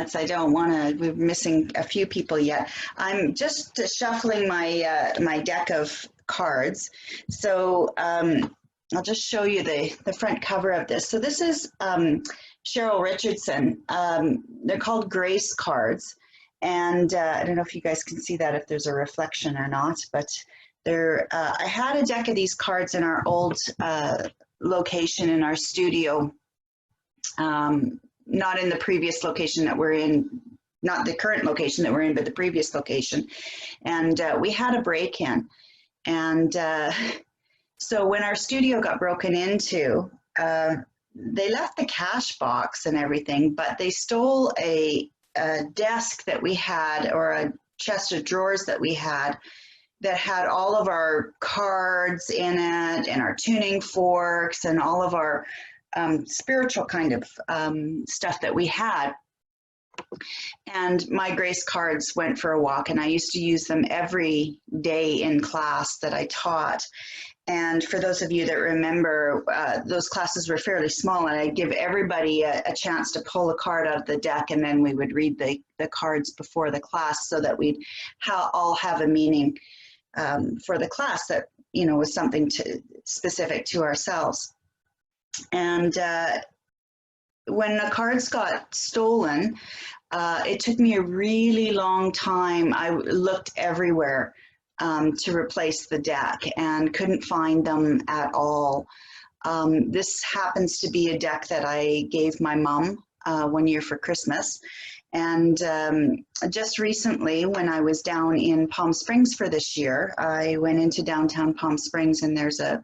minutes. I don't want to, we're missing a few people yet. I'm just shuffling my, my deck of cards. So I'll just show you the front cover of this. So this is Cheryl Richardson. They're called Grace cards. And I don't know if you guys can see that, if there's a reflection or not, but they're, I had a deck of these cards in our old location in our studio, not in the previous location that we're in, not the current location that we're in, but the previous location. And we had a break-in. And so when our studio got broken into, they left the cash box and everything, but they stole a desk that we had, or a chest of drawers that we had, that had all of our cards in it and our tuning forks and all of our spiritual kind of stuff that we had. And my Grace cards went for a walk, and I used to use them every day in class that I taught. And for those of you that remember, those classes were fairly small, and I'd give everybody a chance to pull a card out of the deck, and then we would read the cards before the class, so that we'd all have a meaning for the class that, you know, was something specific to ourselves. And when the cards got stolen, it took me a really long time. I looked everywhere to replace the deck and couldn't find them at all. This happens to be a deck that I gave my mom one year for Christmas. And just recently, when I was down in Palm Springs for this year, I went into downtown Palm Springs, and there's a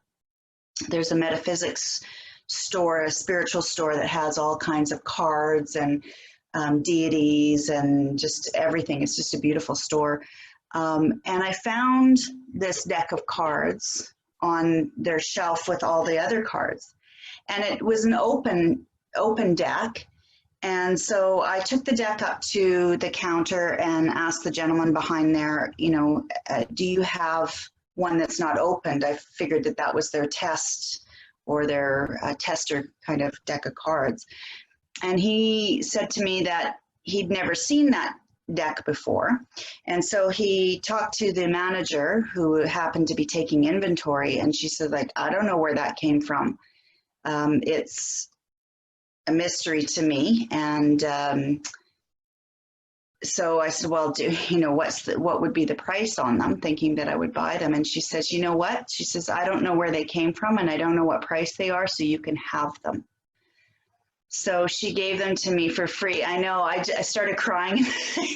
metaphysics store, a spiritual store that has all kinds of cards and deities and just everything. It's just a beautiful store. And I found this deck of cards on their shelf with all the other cards. And it was an open deck. And so I took the deck up to the counter and asked the gentleman behind there, you know, do you have one that's not opened? I figured that that was their test, or their tester kind of deck of cards. And he said to me that he'd never seen that deck before. And so he talked to the manager, who happened to be taking inventory, and she said, like, I don't know where that came from. It's a mystery to me. And so I said, well, what would be the price on them, thinking that I would buy them. And she says, you know what? She says, I don't know where they came from, and I don't know what price they are, so you can have them. So she gave them to me for free. I know, I started crying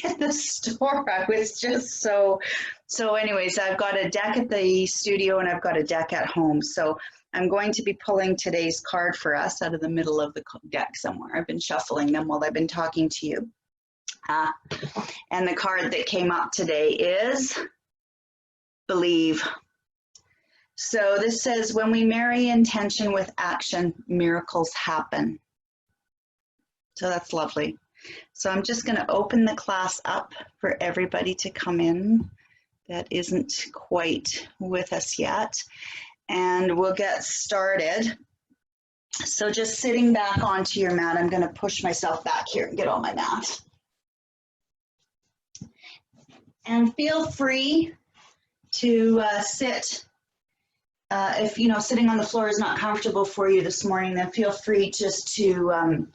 in the store. I was just so anyways, I've got a deck at the studio, and I've got a deck at home. So I'm going to be pulling today's card for us out of the middle of the deck somewhere. I've been shuffling them while I've been talking to you. And the card that came up today is Believe. So this says, when we marry intention with action, miracles happen. So that's lovely. So I'm just going to open the class up for everybody to come in that isn't quite with us yet. And we'll get started. So just sitting back onto your mat, I'm going to push myself back here and get on my mat. And feel free to sit. If sitting on the floor is not comfortable for you this morning, then feel free just to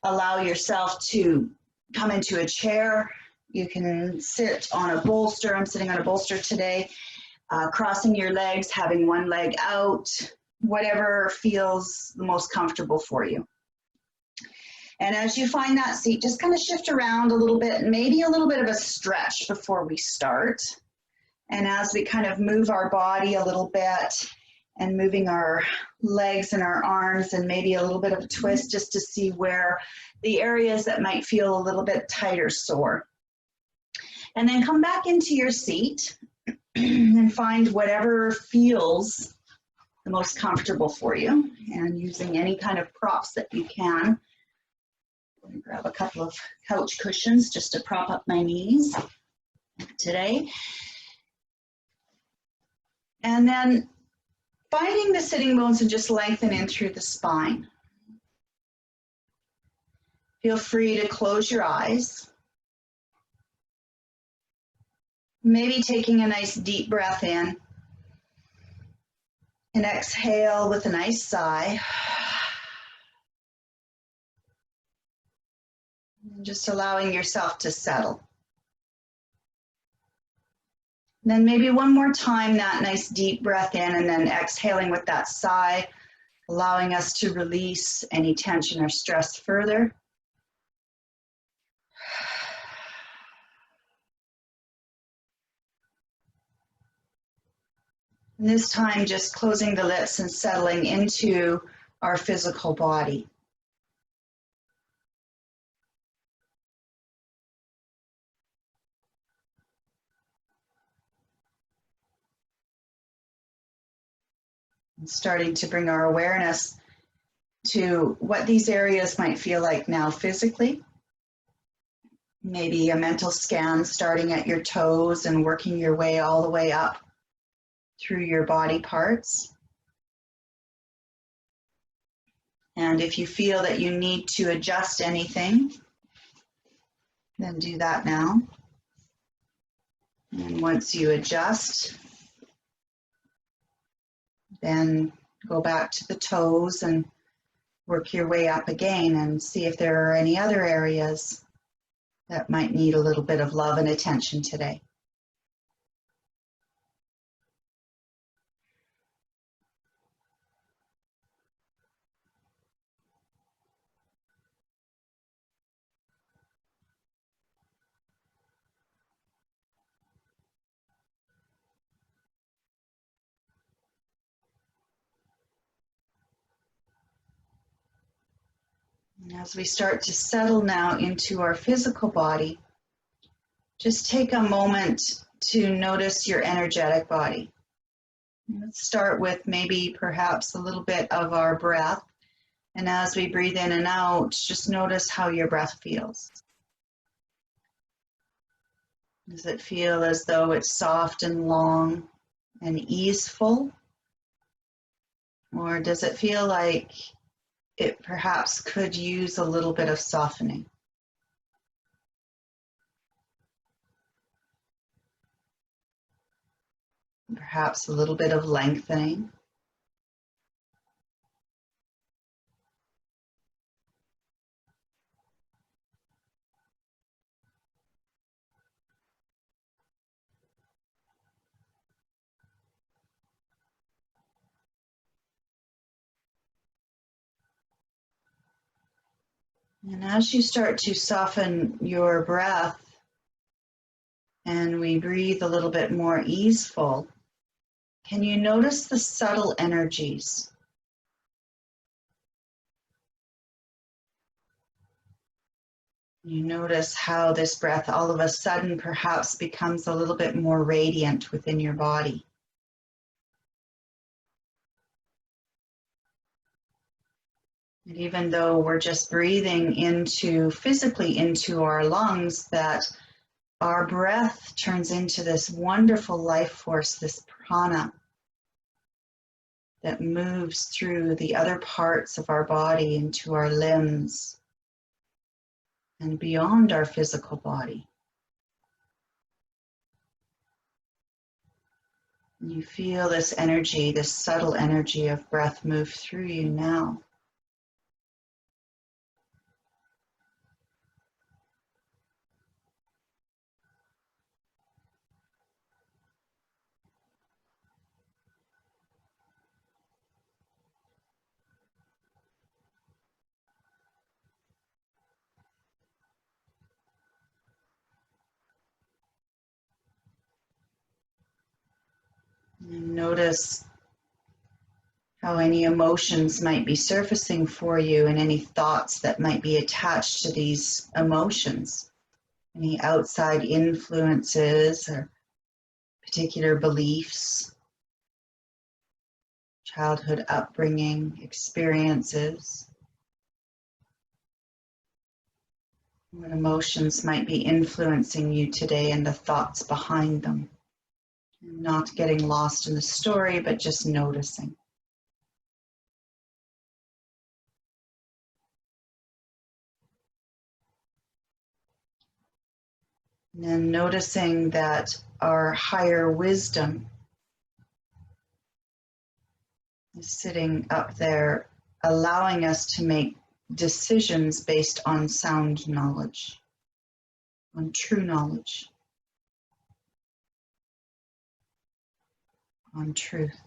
allow yourself to come into a chair. You can sit on a bolster. I'm sitting on a bolster today. Crossing your legs, having one leg out, whatever feels the most comfortable for you. And as you find that seat, just kind of shift around a little bit, maybe a little bit of a stretch before we start. And as we kind of move our body a little bit, and moving our legs and our arms, and maybe a little bit of a twist, just to see where the areas that might feel a little bit tight or sore. And then come back into your seat and find whatever feels the most comfortable for you, and using any kind of props that you can. I'm going to grab a couple of couch cushions just to prop up my knees today. And then finding the sitting bones and just lengthen in through the spine. Feel free to close your eyes. Maybe taking a nice deep breath in and exhale with a nice sigh. And just allowing yourself to settle. Then maybe one more time, that nice deep breath in and then exhaling with that sigh, allowing us to release any tension or stress further. And this time, just closing the lips and settling into our physical body. And starting to bring our awareness to what these areas might feel like now physically. Maybe a mental scan starting at your toes and working your way all the way up through your body parts. And if you feel that you need to adjust anything, then do that now. And once you adjust, then go back to the toes and work your way up again and see if there are any other areas that might need a little bit of love and attention today. And as we start to settle now into our physical body, just take a moment to notice your energetic body. Let's start with maybe perhaps a little bit of our breath. And as we breathe in and out, just notice how your breath feels. Does it feel as though it's soft and long and easeful? Or does it feel like it perhaps could use a little bit of softening? Perhaps a little bit of lengthening. And as you start to soften your breath and we breathe a little bit more easeful, can you notice the subtle energies? You notice how this breath all of a sudden perhaps becomes a little bit more radiant within your body. And even though we're just breathing physically into our lungs, that our breath turns into this wonderful life force, this prana, that moves through the other parts of our body into our limbs and beyond our physical body. You feel this energy, this subtle energy of breath move through you now. And notice how any emotions might be surfacing for you and any thoughts that might be attached to these emotions, any outside influences or particular beliefs, childhood upbringing, experiences. What emotions might be influencing you today and the thoughts behind them. Not getting lost in the story, but just noticing. And then noticing that our higher wisdom is sitting up there, allowing us to make decisions based on sound knowledge, on true knowledge, on truth.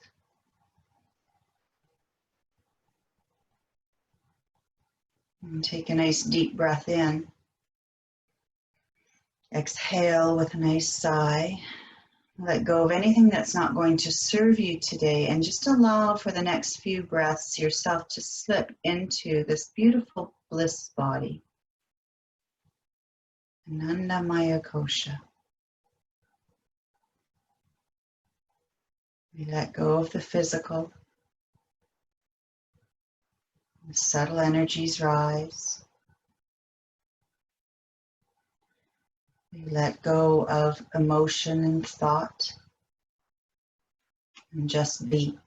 And take a nice deep breath in. Exhale with a nice sigh. Let go of anything that's not going to serve you today, and just allow for the next few breaths yourself to slip into this beautiful bliss body. Ananda Maya Kosha. We let go of the physical. The subtle energies rise. We let go of emotion and thought and just be.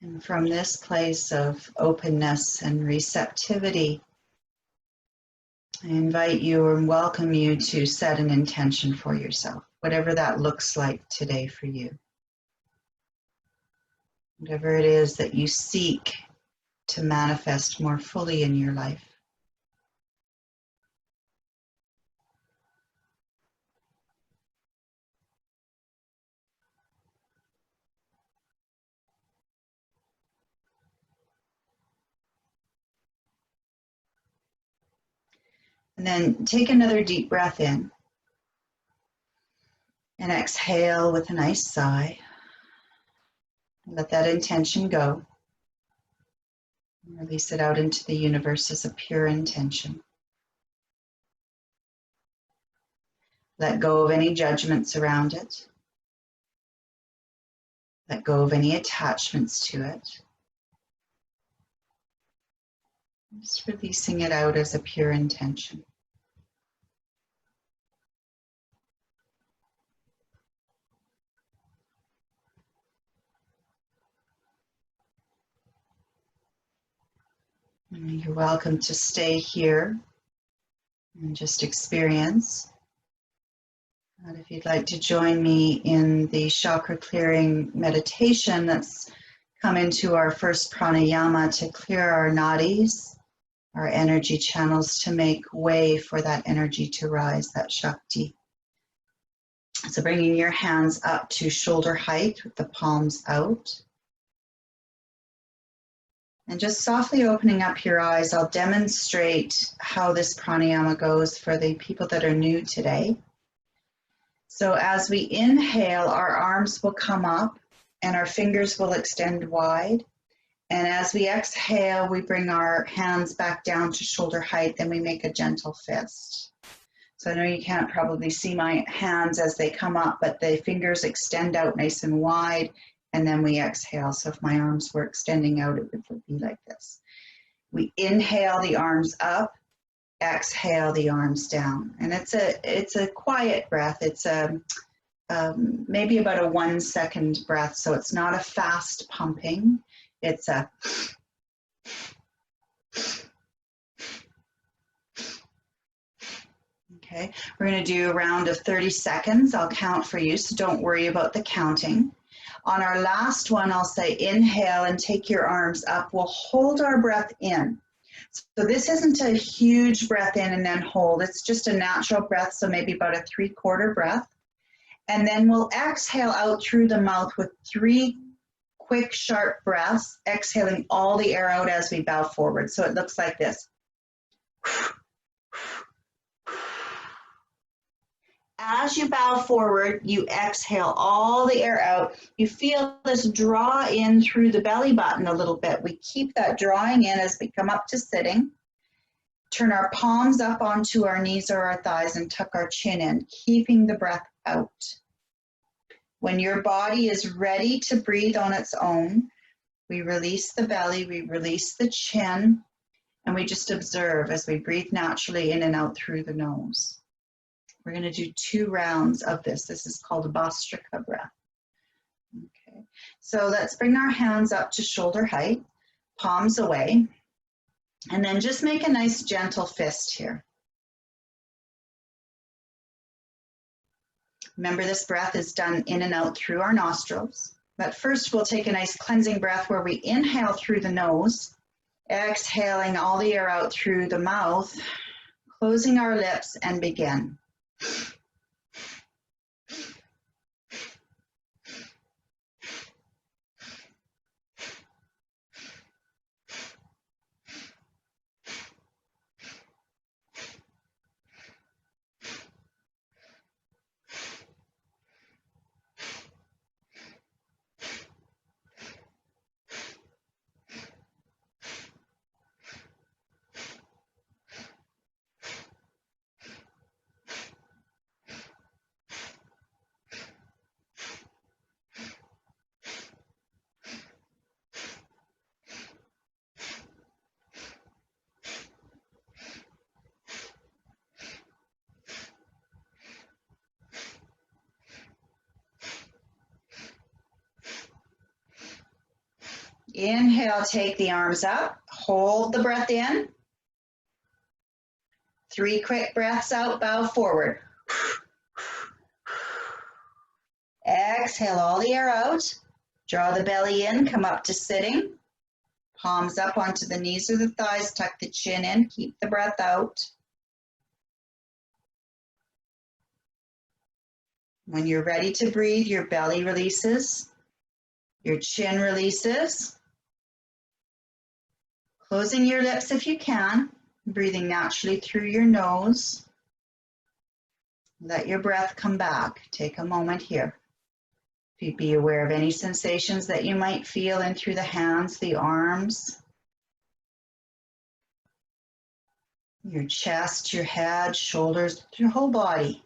And from this place of openness and receptivity, I invite you and welcome you to set an intention for yourself, whatever that looks like today for you. Whatever it is that you seek to manifest more fully in your life. And then take another deep breath in and exhale with a nice sigh. Let that intention go. Release it out into the universe as a pure intention. Let go of any judgments around it. Let go of any attachments to it. Just releasing it out as a pure intention. And you're welcome to stay here and just experience. And if you'd like to join me in the chakra clearing meditation that's come into our first pranayama to clear our nadis, our energy channels, to make way for that energy to rise, that Shakti. So bringing your hands up to shoulder height with the palms out. And just softly opening up your eyes, I'll demonstrate how this pranayama goes for the people that are new today. So as we inhale, our arms will come up and our fingers will extend wide. And as we exhale, we bring our hands back down to shoulder height, then we make a gentle fist. So I know you can't probably see my hands as they come up, but the fingers extend out nice and wide, and then we exhale. So if my arms were extending out, it would be like this. We inhale the arms up, exhale the arms down. And it's a quiet breath. It's maybe about a 1 second breath. So it's not a fast pumping. It's a okay. We're going to do a round of 30 seconds. I'll count for you, so don't worry about the counting. On our last one, I'll say inhale and take your arms up. We'll hold our breath in. So this isn't a huge breath in and then hold. It's just a natural breath, so maybe about a 3/4 breath. And then we'll exhale out through the mouth with 3 quick, sharp breaths, exhaling all the air out as we bow forward. So it looks like this. As you bow forward, you exhale all the air out. You feel this draw in through the belly button a little bit. We keep that drawing in as we come up to sitting. turn our palms up onto our knees or our thighs and tuck our chin in, keeping the breath out. When your body is ready to breathe on its own, we release the belly, we release the chin, and we just observe as we breathe naturally in and out through the nose. We're going to do 2 rounds of this. This is called a Bhastrika breath. Okay, so let's bring our hands up to shoulder height, palms away, and then just make a nice gentle fist here. Remember, this breath is done in and out through our nostrils. But first, we'll take a nice cleansing breath where we inhale through the nose, exhaling all the air out through the mouth, closing our lips, and begin. Inhale, take the arms up, hold the breath in. 3 quick breaths out, bow forward. Exhale all the air out. Draw the belly in, come up to sitting. Palms up onto the knees or the thighs, tuck the chin in, keep the breath out. When you're ready to breathe, your belly releases, your chin releases. Closing your lips if you can, breathing naturally through your nose. Let your breath come back. Take a moment here. Be aware of any sensations that you might feel in through the hands, the arms, your chest, your head, shoulders, your whole body.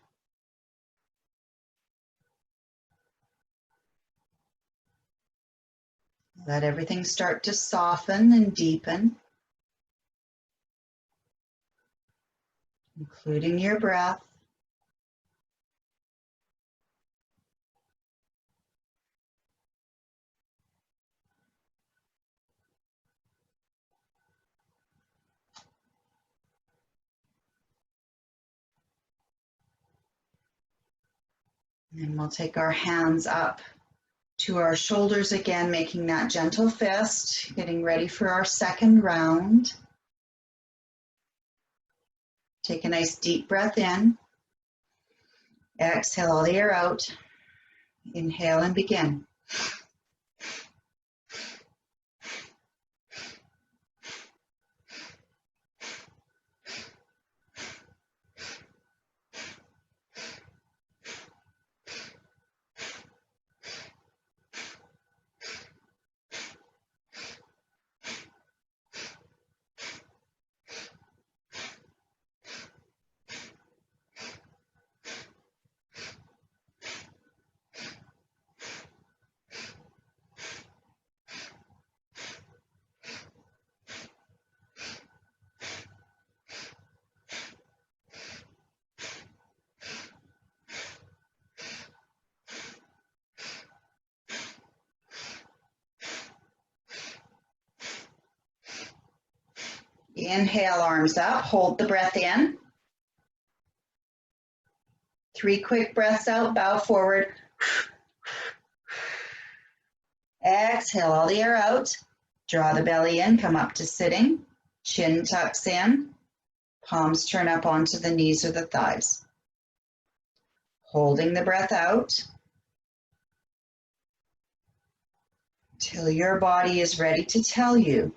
Let everything start to soften and deepen, including your breath. And we'll take our hands up to our shoulders again, making that gentle fist, getting ready for our second round. Take a nice deep breath in. Exhale all the air out. Inhale and begin. Inhale, arms up, hold the breath in. 3 quick breaths out, bow forward. Exhale all the air out. Draw the belly in, come up to sitting. Chin tucks in. Palms turn up onto the knees or the thighs. Holding the breath out till your body is ready to tell you.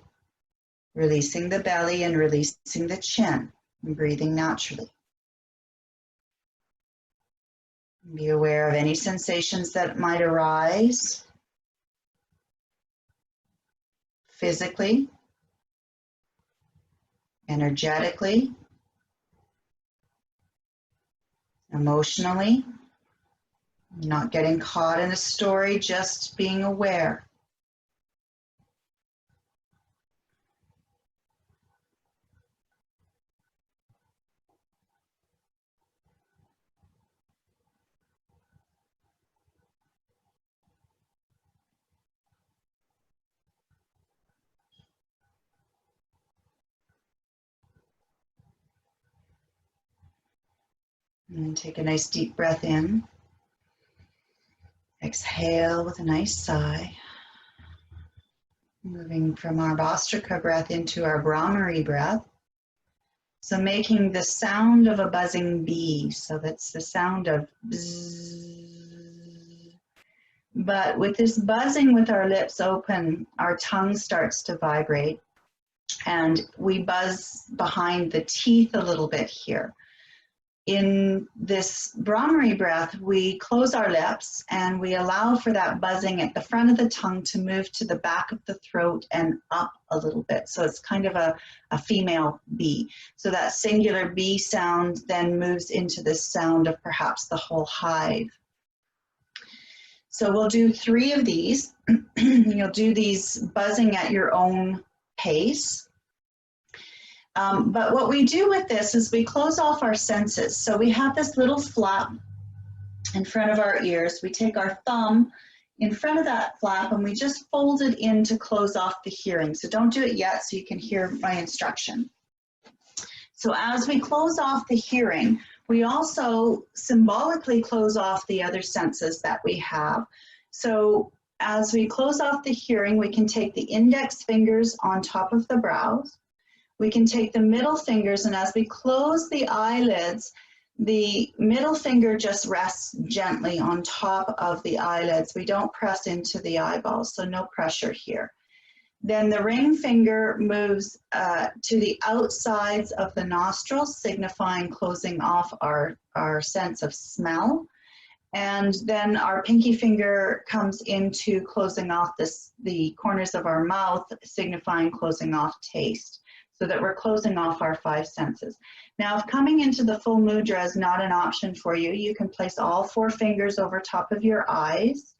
Releasing the belly and releasing the chin and breathing naturally. Be aware of any sensations that might arise physically energetically, emotionally, not getting caught in a story, just being aware. And take a nice deep breath in. Exhale with a nice sigh. Moving from our Vastrika breath into our Brahmari breath. So making the sound of a buzzing bee. So that's the sound of bzzz. But with this buzzing with our lips open, our tongue starts to vibrate. And we buzz behind the teeth a little bit here. In this Brahmari breath, we close our lips and we allow for that buzzing at the front of the tongue to move to the back of the throat and up a little bit. So it's kind of a female bee. So that singular bee sound then moves into this sound of perhaps the whole hive. So we'll do 3 of these. You'll do these buzzing at your own pace. But what we do with this is we close off our senses. So we have this little flap in front of our ears. We take our thumb in front of that flap and we just fold it in to close off the hearing. So don't do it yet so you can hear my instruction. So as we close off the hearing, we also symbolically close off the other senses that we have. So as we close off the hearing, we can take the index fingers on top of the brows. We can take the middle fingers, and as we close the eyelids, the middle finger just rests gently on top of the eyelids. We don't press into the eyeballs, so no pressure here. Then the ring finger moves to the outsides of the nostrils, signifying closing off our sense of smell. And then our pinky finger comes into closing off the corners of our mouth, signifying closing off taste, so that we're closing off our 5 senses. Now, if coming into the full mudra is not an option for you, you can place all 4 fingers over top of your eyes,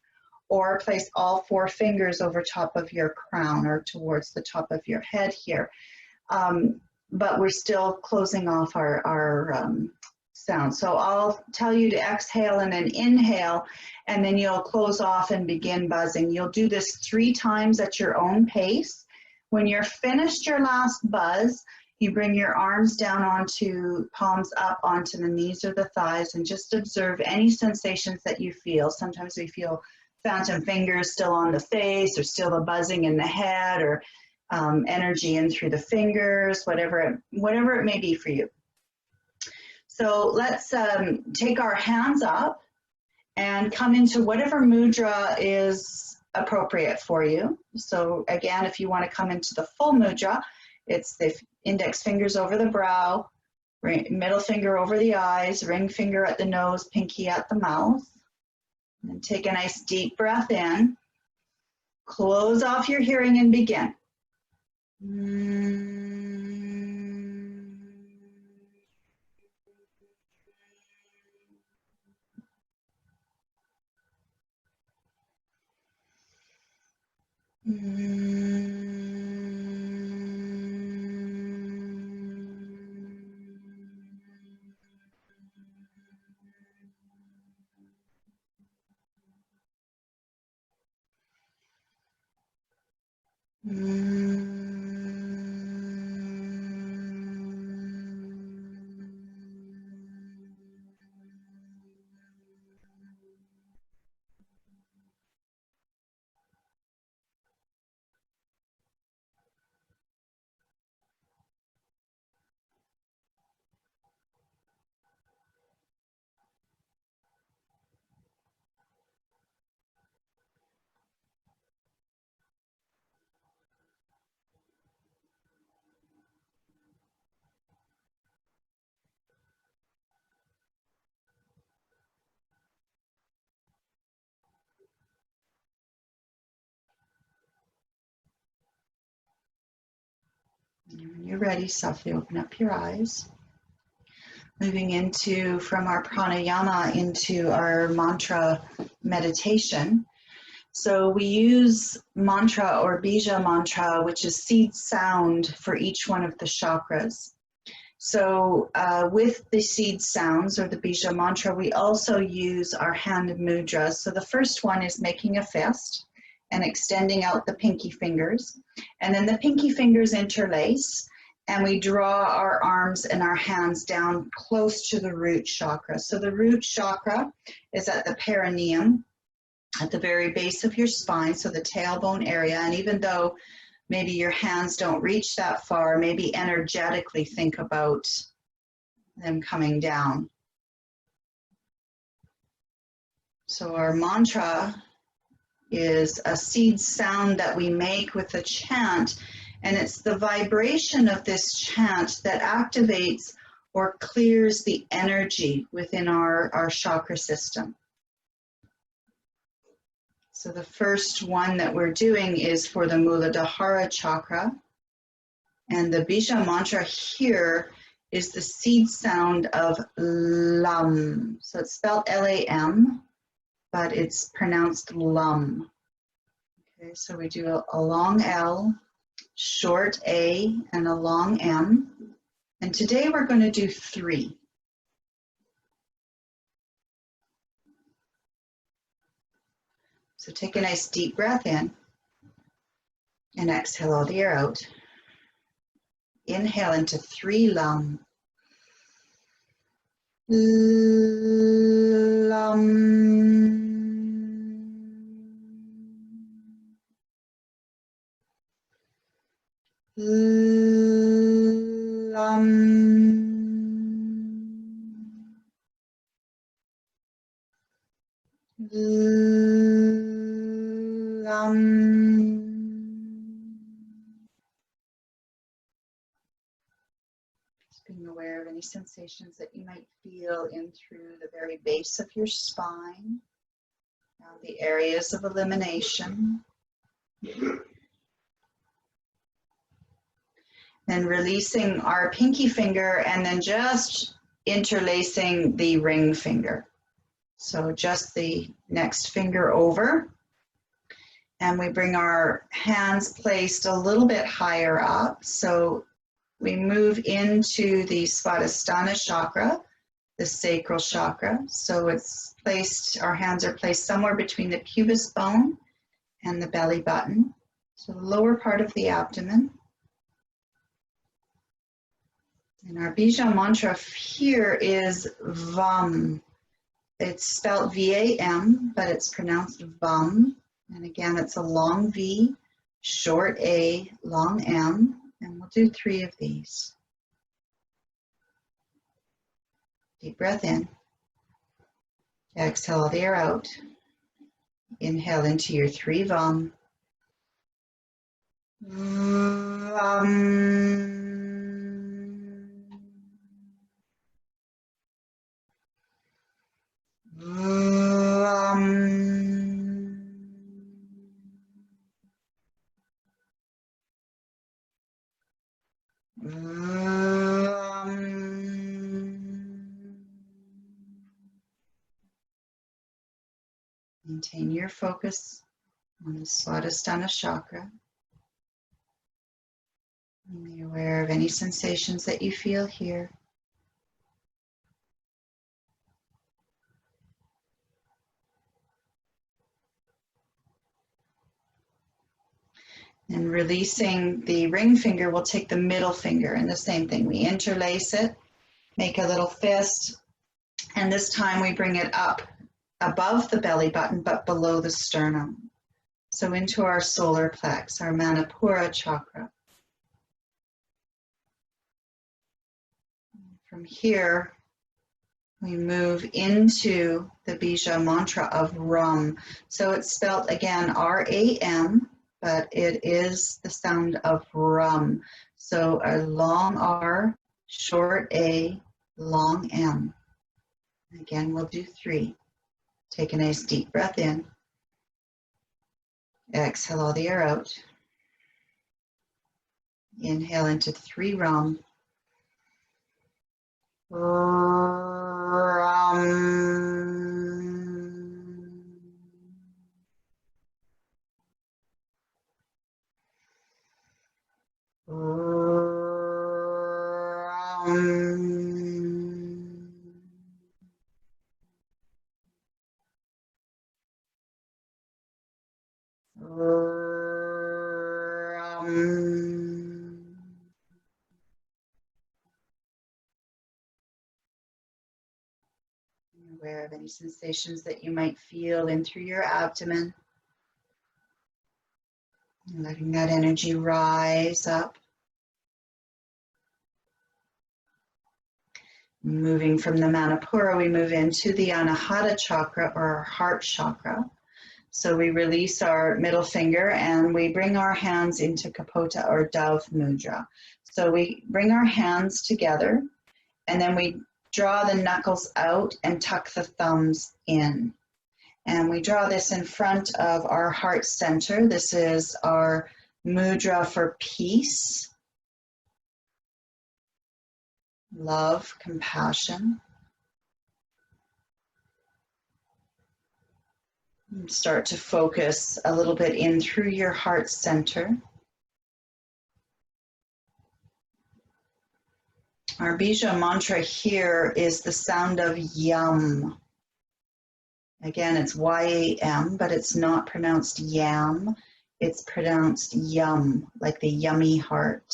or place all 4 fingers over top of your crown or towards the top of your head here. But we're still closing off our sound. So I'll tell you to exhale and then inhale, and then you'll close off and begin buzzing. You'll do this 3 times at your own pace. When you're finished your last buzz, you bring your arms down onto, palms up onto the knees or the thighs, and just observe any sensations that you feel. Sometimes we feel phantom fingers still on the face, or still the buzzing in the head, or energy in through the fingers, whatever it may be for you. So let's take our hands up and come into whatever mudra is appropriate for you. So again, if you want to come into the full mudra, it's the index fingers over the brow, middle finger over the eyes, ring finger at the nose, pinky at the mouth. And take a nice deep breath in. Close off your hearing and begin. When you're ready, softly open up your eyes. Moving into, from our pranayama into our mantra meditation. So we use mantra or bija mantra, which is seed sound for each one of the chakras. So with the seed sounds or the bija mantra, we also use our hand mudras. So the first one is making a fist and extending out the pinky fingers. And then the pinky fingers interlace and we draw our arms and our hands down close to the root chakra. So the root chakra is at the perineum, at the very base of your spine, so the tailbone area. And even though maybe your hands don't reach that far, maybe energetically think about them coming down. So our mantra is a seed sound that we make with a chant, and it's the vibration of this chant that activates or clears the energy within our chakra system. So the first one that we're doing is for the Muladhara chakra, and the bija mantra here is the seed sound of lam. So it's spelled L-A-M, but it's pronounced lum. Okay, so we do a long L, short A, and a long M. And today we're going to do 3. So take a nice deep breath in and exhale all the air out. Inhale into 3 lam. Lam. Lam. Lam. Just being aware of any sensations that you might feel in through the very base of your spine, the areas of elimination. Then releasing our pinky finger and then just interlacing the ring finger. So just the next finger over. And we bring our hands placed a little bit higher up. So we move into the Svadhisthana chakra, the sacral chakra. So it's placed, our hands are placed somewhere between the pubis bone and the belly button. So the lower part of the abdomen. And our bija mantra here is VAM. It's spelled V-A-M, but it's pronounced VAM. And again, it's a long V, short A, long M. And we'll do 3 of these. Deep breath in. Exhale the air out. Inhale into your 3 VAM. VAM. Maintain your focus on the Svadhisthana chakra. Be aware of any sensations that you feel here. And releasing the ring finger, we'll take the middle finger and the same thing. We interlace it, make a little fist, and this time we bring it up above the belly button but below the sternum. So into our solar plex, our Manipura chakra. From here, we move into the bija mantra of Ram. So it's spelled again R-A-M, but it is the sound of Ram. So a long R, short A, long M. Again, we'll do 3. Take a nice deep breath in. Exhale all the air out. Inhale into 3 Ram. Aware of any sensations that you might feel in through your abdomen. And letting that energy rise up. Moving from the Manipura, we move into the Anahata chakra, or our heart chakra. So we release our middle finger and we bring our hands into Kapota, or dove mudra. So we bring our hands together and then we draw the knuckles out and tuck the thumbs in. And we draw this in front of our heart center. This is our mudra for peace, love, compassion. Start to focus a little bit in through your heart center. Our bija mantra here is the sound of yum. Again, it's Y-A-M, but it's not pronounced yam. It's pronounced yum, like the yummy heart.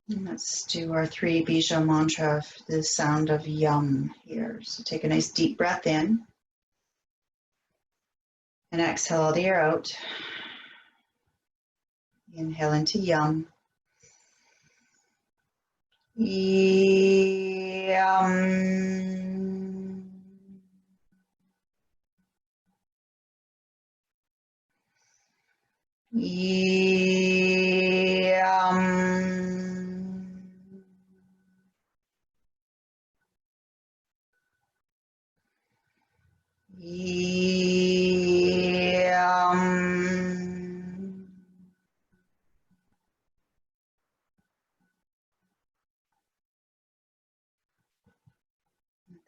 And let's do our 3 bija mantra, the sound of yum here. So take a nice deep breath in. And exhale all the air out. Inhale into yum. Yum. Yum. Yum.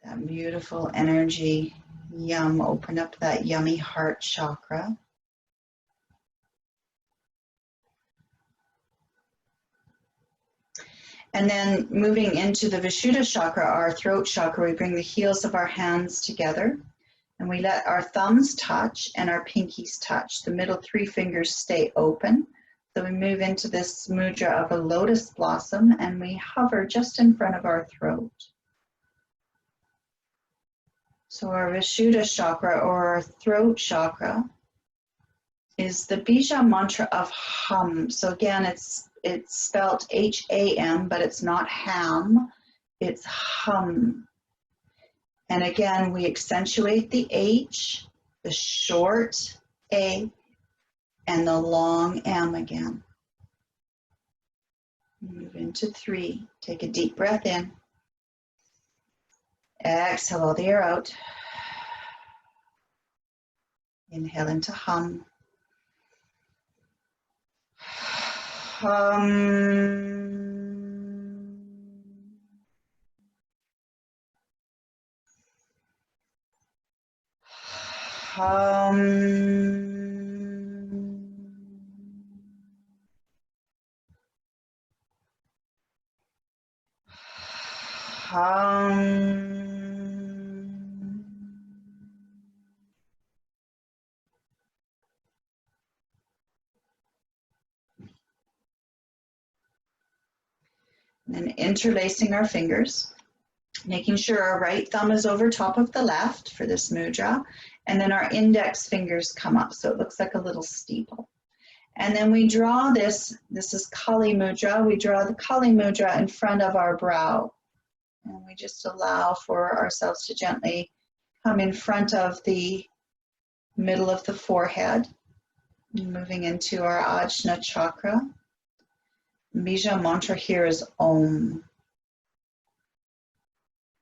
That beautiful energy, yum, open up that yummy heart chakra. And then moving into the Vishuddha chakra, our throat chakra, we bring the heels of our hands together and we let our thumbs touch and our pinkies touch. The middle 3 fingers stay open. So we move into this mudra of a lotus blossom and we hover just in front of our throat. So our Vishuddha chakra, or our throat chakra, is the bija mantra of hum. So again, it's spelled H-A-M, but it's not ham, it's hum. And again, we accentuate the H, the short A, and the long M again. Move into 3. Take a deep breath in. Exhale all the air out. Inhale into hum. Hum. Hum. Hum. And then interlacing our fingers, making sure our right thumb is over top of the left for this mudra, and then our index fingers come up so it looks like a little steeple. And then we draw this is Kali Mudra, we draw the Kali Mudra in front of our brow. And we just allow for ourselves to gently come in front of the middle of the forehead, moving into our Ajna chakra. Bija mantra here is Om.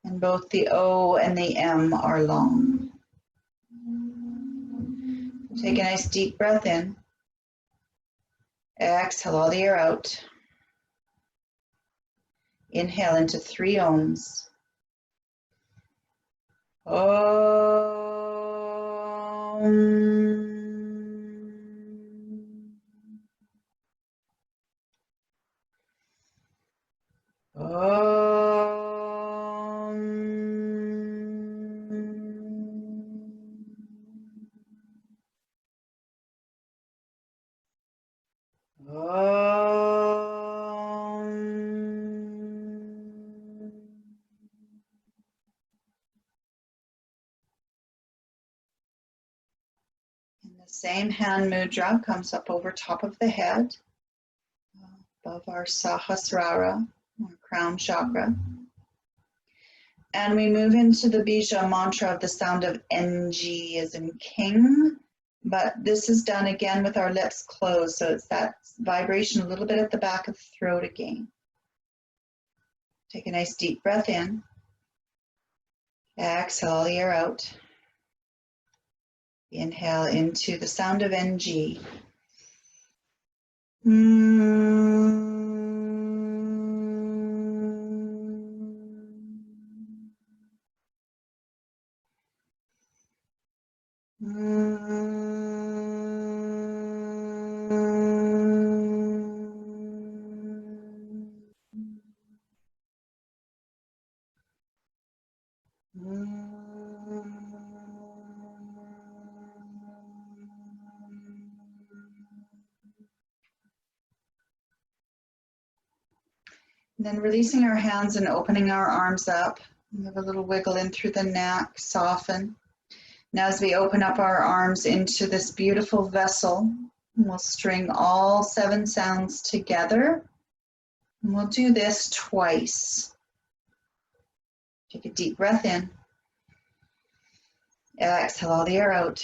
And both the O and the M are long. Take a nice deep breath in. Exhale all the air out. Inhale into 3 ohms. Om. And the same hand mudra comes up over top of the head, above our Sahasrara, our crown chakra. And we move into the Bija mantra of the sound of NG as in king. But this is done again with our lips closed. So it's that vibration a little bit at the back of the throat again. Take a nice deep breath in. Exhale all the air out. Inhale into the sound of NG. And then releasing our hands and opening our arms up. Have a little wiggle in through the neck, soften. Now as we open up our arms into this beautiful vessel, we'll string all 7 sounds together. And we'll do this twice. Take a deep breath in. Exhale all the air out.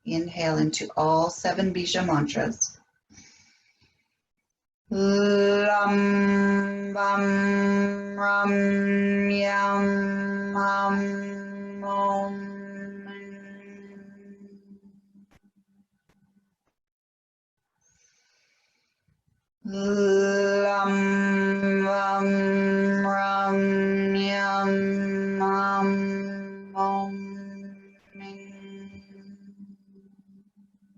Inhale into all 7 Bija mantras. Lam bam ram yam ham om. Lam bam ram yam ham om.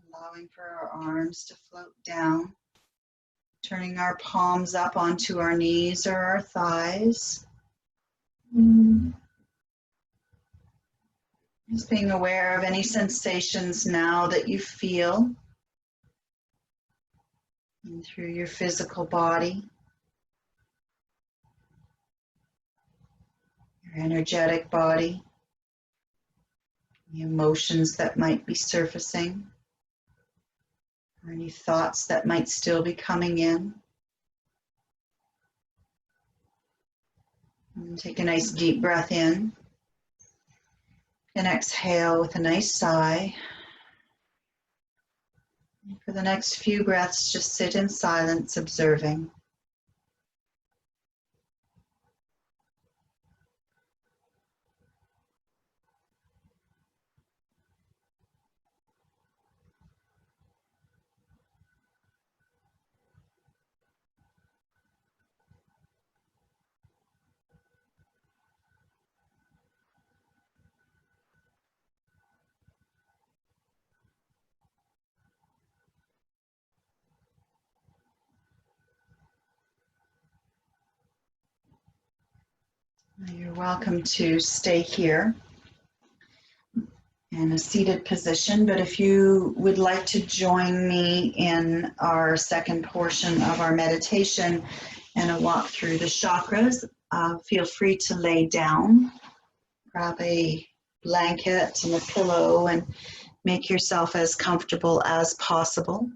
Allowing for our arms to float down. Turning our palms up onto our knees or our thighs. Just being aware of any sensations now that you feel and through your physical body, your energetic body, the emotions that might be surfacing, or any thoughts that might still be coming in. And take a nice deep breath in and exhale with a nice sigh. And for the next few breaths, just sit in silence, observing. You're welcome to stay here in a seated position, but if you would like to join me in our second portion of our meditation and a walk through the chakras, feel free to lay down, grab a blanket and a pillow and make yourself as comfortable as possible.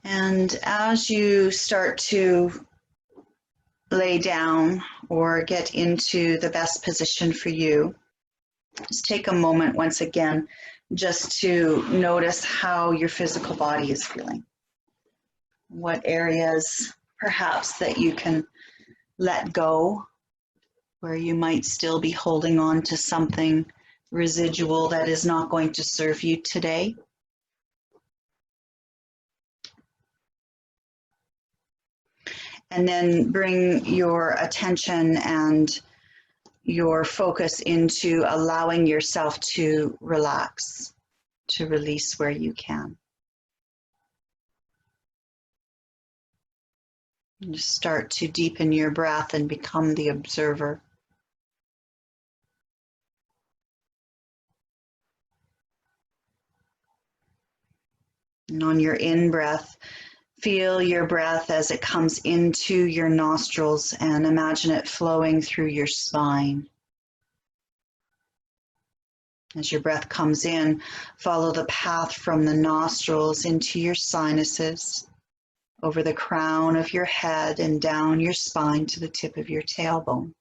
And as you start to lay down or get into the best position for you. Just take a moment once again just to notice how your physical body is feeling. What areas perhaps that you can let go, where you might still be holding on to something residual that is not going to serve you today. And then bring your attention and your focus into allowing yourself to relax, to release where you can. And just start to deepen your breath and become the observer. And on your in-breath, feel your breath as it comes into your nostrils and imagine it flowing through your spine. As your breath comes in, follow the path from the nostrils into your sinuses, over the crown of your head and down your spine to the tip of your tailbone.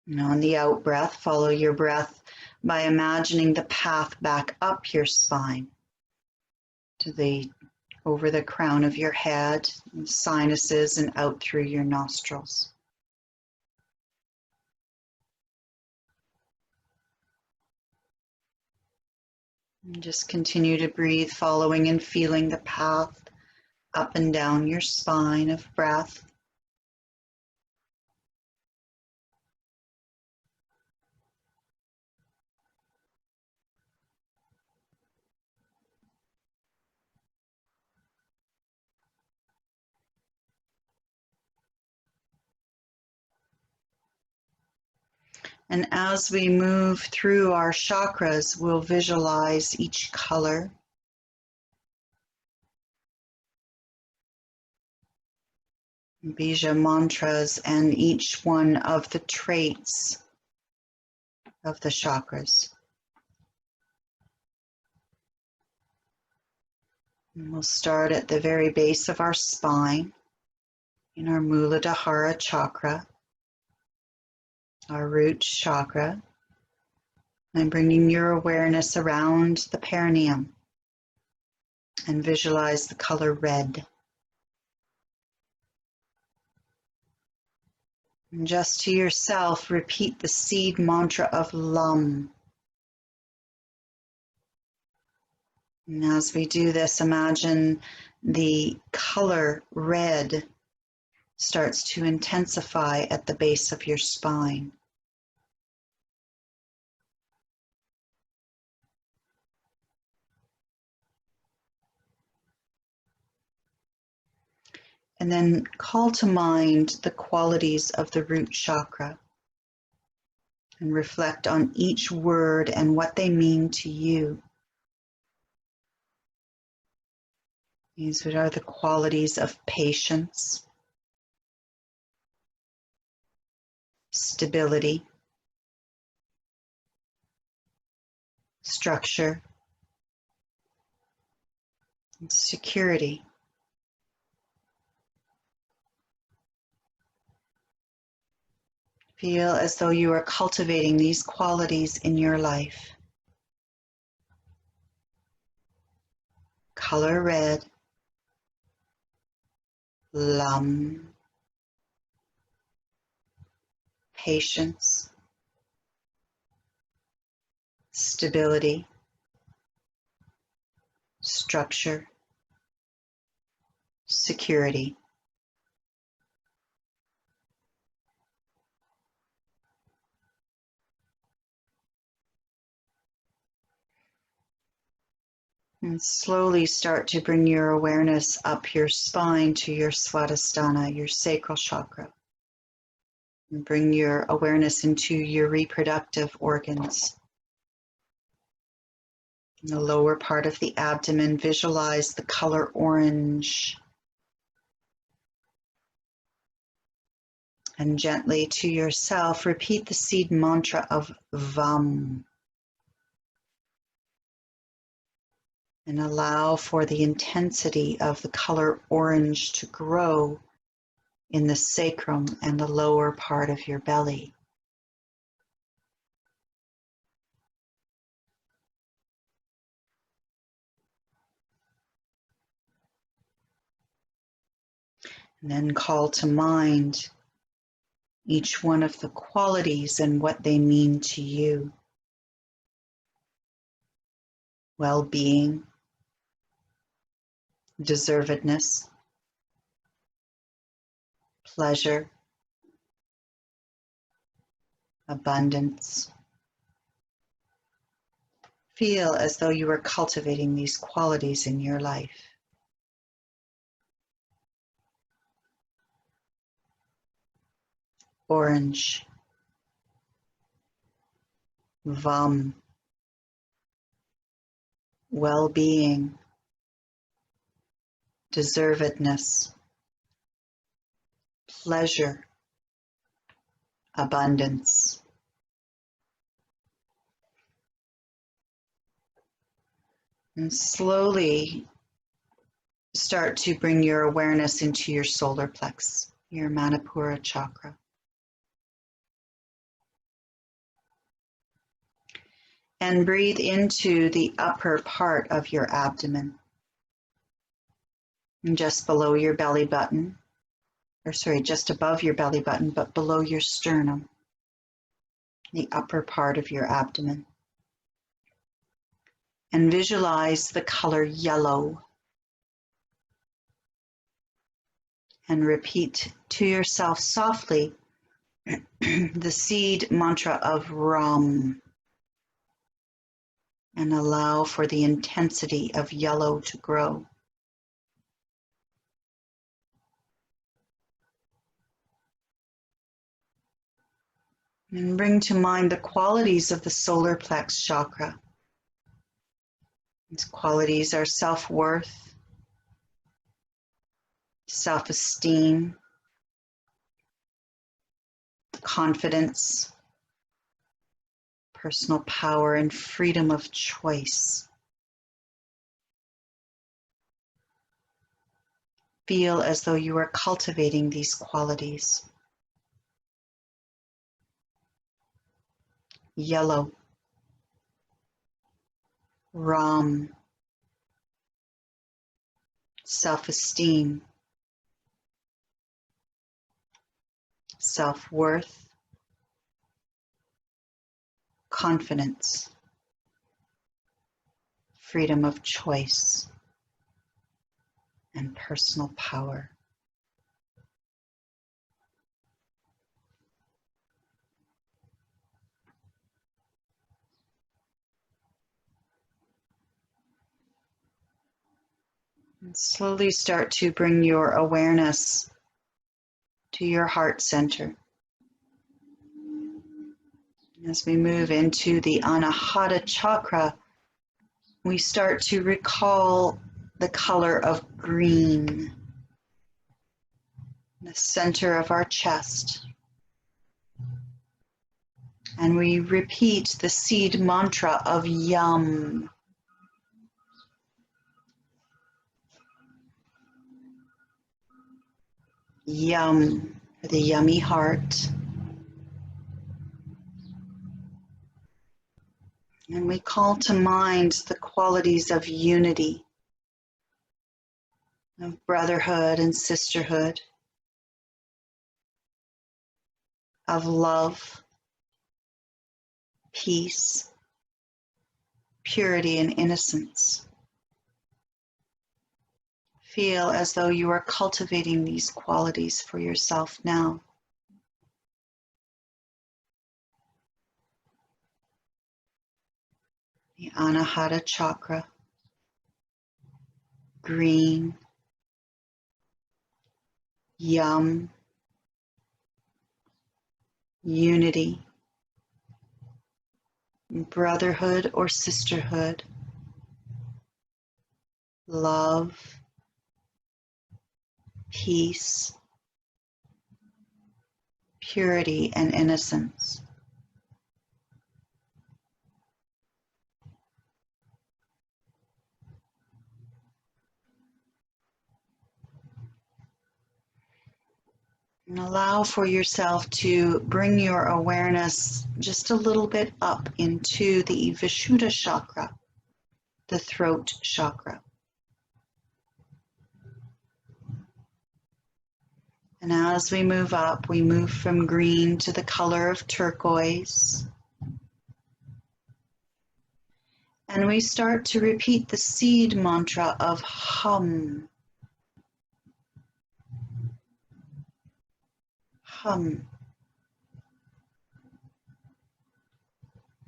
And on the out breath, follow your breath by imagining the path back up your spine to over the crown of your head, sinuses, and out through your nostrils. And just continue to breathe, following and feeling the path up and down your spine of breath. And as we move through our chakras, we'll visualize each color. Bija mantras and each one of the traits of the chakras. And we'll start at the very base of our spine in our Muladhara chakra, our root chakra, and bringing your awareness around the perineum and visualize the color red. And just to yourself, repeat the seed mantra of Lam. And as we do this, imagine the color red starts to intensify at the base of your spine. And then call to mind the qualities of the root chakra and reflect on each word and what they mean to you. These are the qualities of patience, stability, structure, and security. Feel as though you are cultivating these qualities in your life. Color red, Lam, patience, stability, structure, security. And slowly start to bring your awareness up your spine to your Swadhisthana, your sacral chakra. And bring your awareness into your reproductive organs. In the lower part of the abdomen, visualize the color orange. And gently to yourself, repeat the seed mantra of Vam. And allow for the intensity of the color orange to grow in the sacrum and the lower part of your belly. And then call to mind each one of the qualities and what they mean to you. Well-being, deservedness, pleasure, abundance. Feel as though you are cultivating these qualities in your life. Orange, Vam, well-being, deservedness, pleasure, abundance. And slowly start to bring your awareness into your solar plex, your Manipura chakra. And breathe into the upper part of your abdomen. And just below your belly button, or sorry, just above your belly button, but below your sternum, the upper part of your abdomen. And visualize the color yellow. And repeat to yourself softly the seed mantra of Ram. And allow for the intensity of yellow to grow. And bring to mind the qualities of the solar plex chakra. These qualities are self-worth, self-esteem, confidence, personal power, and freedom of choice. Feel as though you are cultivating these qualities. Yellow, Ram, self-esteem, self-worth, confidence, freedom of choice, and personal power. And slowly start to bring your awareness to your heart center. As we move into the Anahata chakra, we start to recall the color of green, the center of our chest. And we repeat the seed mantra of Yum. Yum for the yummy heart. And we call to mind the qualities of unity, of brotherhood and sisterhood, of love, peace, purity, and innocence. Feel as though you are cultivating these qualities for yourself now. The Anahata chakra, green, Yum, unity, brotherhood or sisterhood, love, peace, purity, and innocence. allow for yourself to bring your awareness just a little bit up into the Vishuddha chakra, the throat chakra. And as we move up, we move from green to the color of turquoise. And we start to repeat the seed mantra of hum. Hum.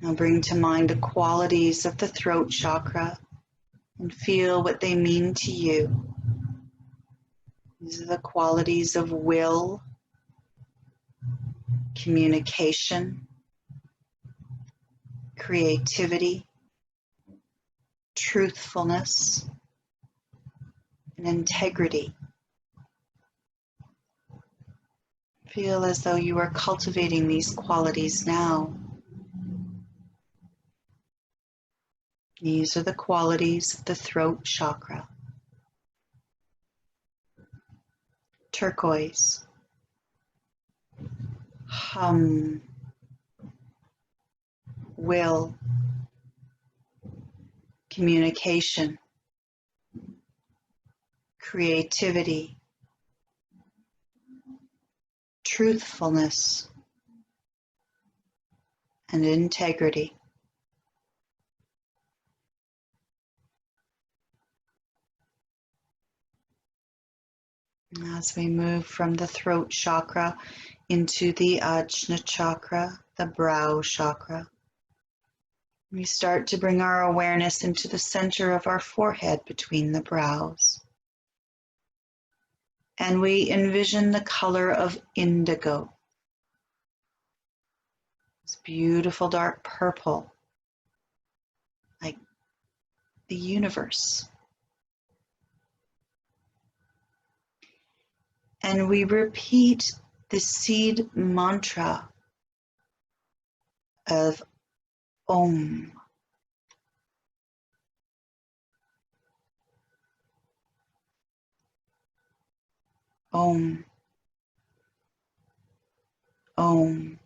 Now bring to mind the qualities of the throat chakra and feel what they mean to you. These are the qualities of will, communication, creativity, truthfulness, and integrity. Feel as though you are cultivating these qualities now. These are the qualities of the throat chakra. Turquoise, hum, will, communication, creativity, truthfulness, and integrity. As we move from the throat chakra into the Ajna chakra, the brow chakra, we start to bring our awareness into the center of our forehead between the brows. And we envision the color of indigo. It's beautiful dark purple, like the universe. And we repeat the seed mantra of Om. Om. Om.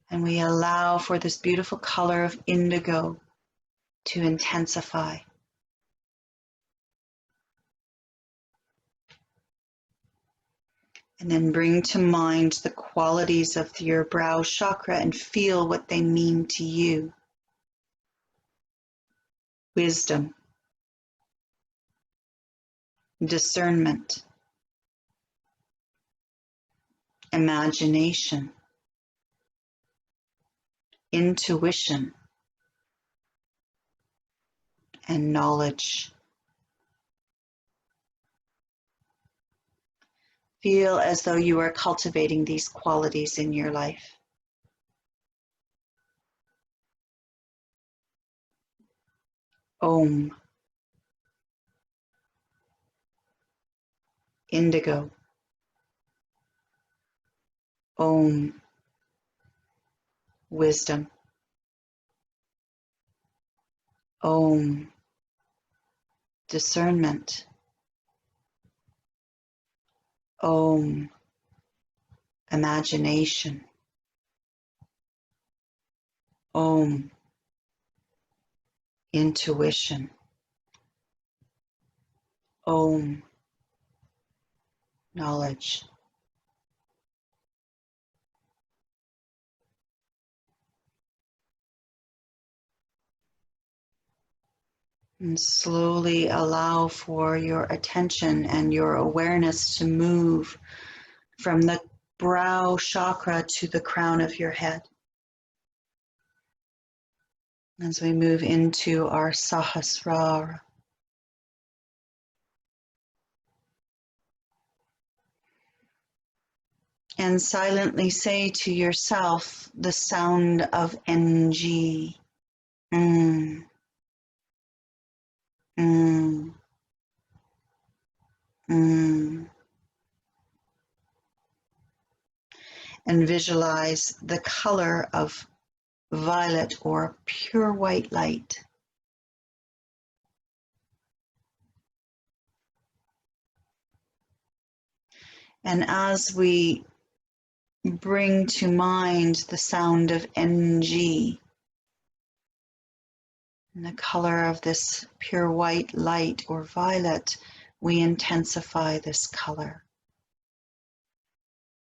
And we allow for this beautiful color of indigo to intensify. And then bring to mind the qualities of your brow chakra and feel what they mean to you. Wisdom, discernment, imagination, intuition, and knowledge. Feel as though you are cultivating these qualities in your life. Om. Indigo. Om. Wisdom. Om. Discernment. Om. Imagination. Om. Intuition. Om. Knowledge. And slowly allow for your attention and your awareness to move from the brow chakra to the crown of your head. As we move into our Sahasrara. And silently say to yourself the sound of NG. Mm. Mm. Mm. And visualize the color of violet or pure white light. And as we bring to mind the sound of NG and the color of this pure white light or violet, we intensify this color.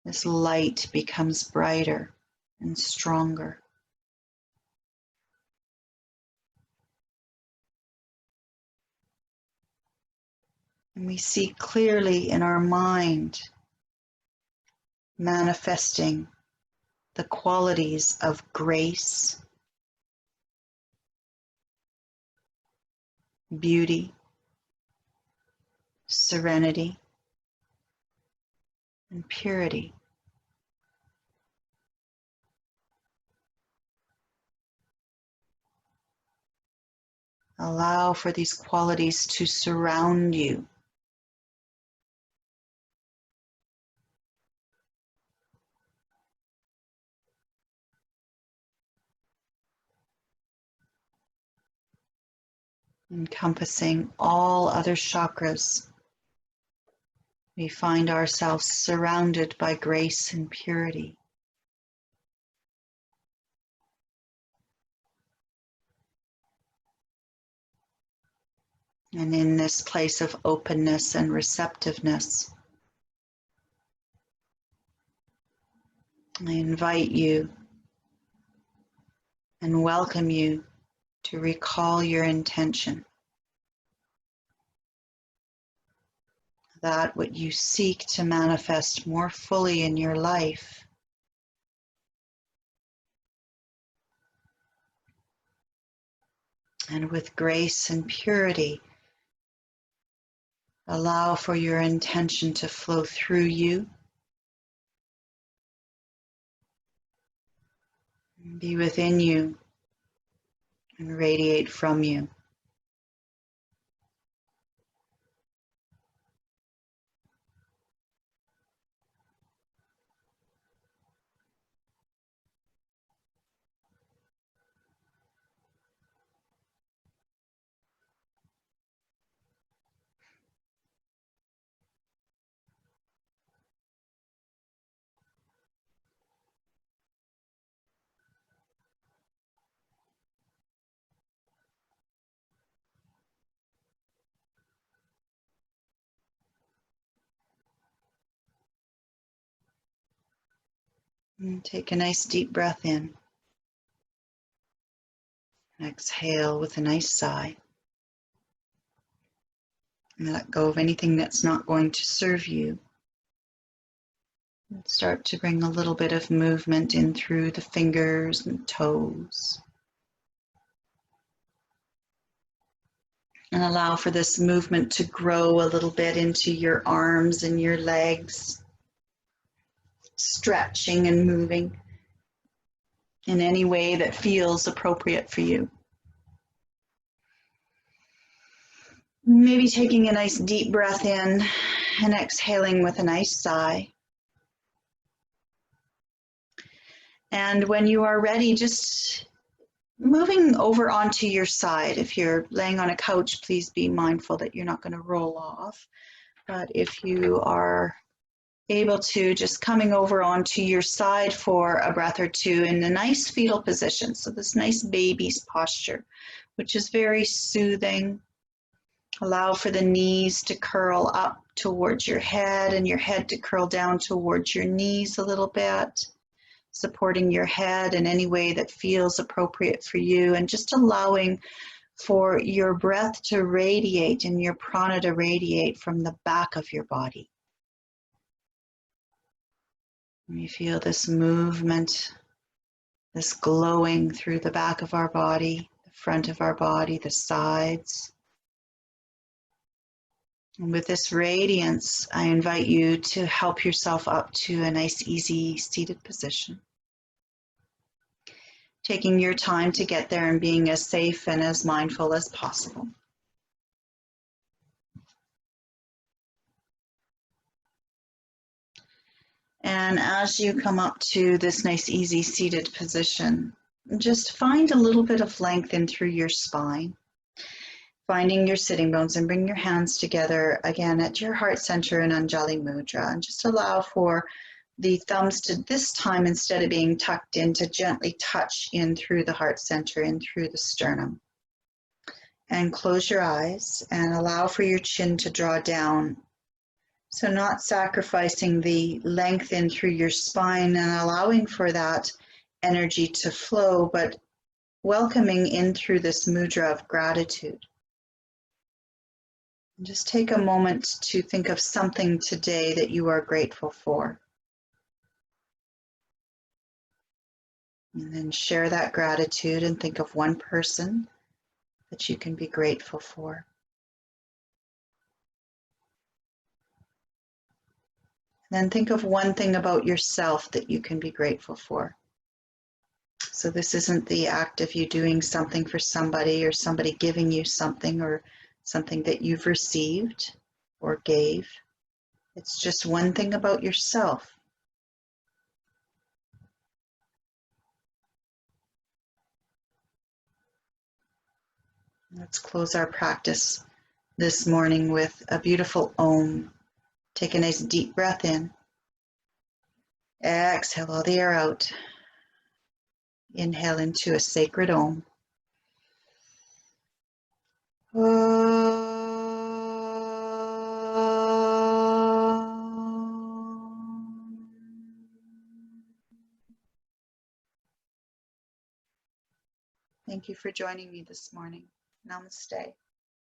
This light becomes brighter and stronger. And we see clearly in our mind manifesting the qualities of grace, beauty, serenity, and purity. Allow for these qualities to surround you. Encompassing all other chakras, we find ourselves surrounded by grace and purity. And in this place of openness and receptiveness, I invite you and welcome you to recall your intention. That what you seek to manifest more fully in your life. And with grace and purity, allow for your intention to flow through you, be within you, and radiate from you. And take a nice deep breath in. And exhale with a nice sigh. And let go of anything that's not going to serve you. And start to bring a little bit of movement in through the fingers and toes. And allow for this movement to grow a little bit into your arms and your legs, stretching and moving in any way that feels appropriate for you. Maybe taking a nice deep breath in and exhaling with a nice sigh. And when you are ready, just moving over onto your side. If you're laying on a couch, please be mindful that you're not going to roll off. But if you are able to, just coming over onto your side for a breath or two in a nice fetal position. So this nice baby's posture, which is very soothing. Allow for the knees to curl up towards your head and your head to curl down towards your knees a little bit, supporting your head in any way that feels appropriate for you, and just allowing for your breath to radiate and your prana to radiate from the back of your body. And you feel this movement, this glowing through the back of our body, the front of our body, the sides. And with this radiance, I invite you to help yourself up to a nice, easy seated position. Taking your time to get there and being as safe and as mindful as possible. And as you come up to this nice, easy seated position, just find a little bit of length in through your spine. Finding your sitting bones, and bring your hands together again at your heart center in Anjali Mudra, and just allow for the thumbs to, this time, instead of being tucked in, to gently touch in through the heart center, in through the sternum. And close your eyes and allow for your chin to draw down. So not sacrificing the length in through your spine and allowing for that energy to flow, but welcoming in through this mudra of gratitude. And just take a moment to think of something today that you are grateful for. And then share that gratitude and think of one person that you can be grateful for. And then think of one thing about yourself that you can be grateful for. So this isn't the act of you doing something for somebody or somebody giving you something or something that you've received or gave. It's just one thing about yourself. Let's close our practice this morning with a beautiful Om. Take a nice deep breath in. Exhale all the air out. Inhale into a sacred Om. Thank you for joining me this morning. Namaste.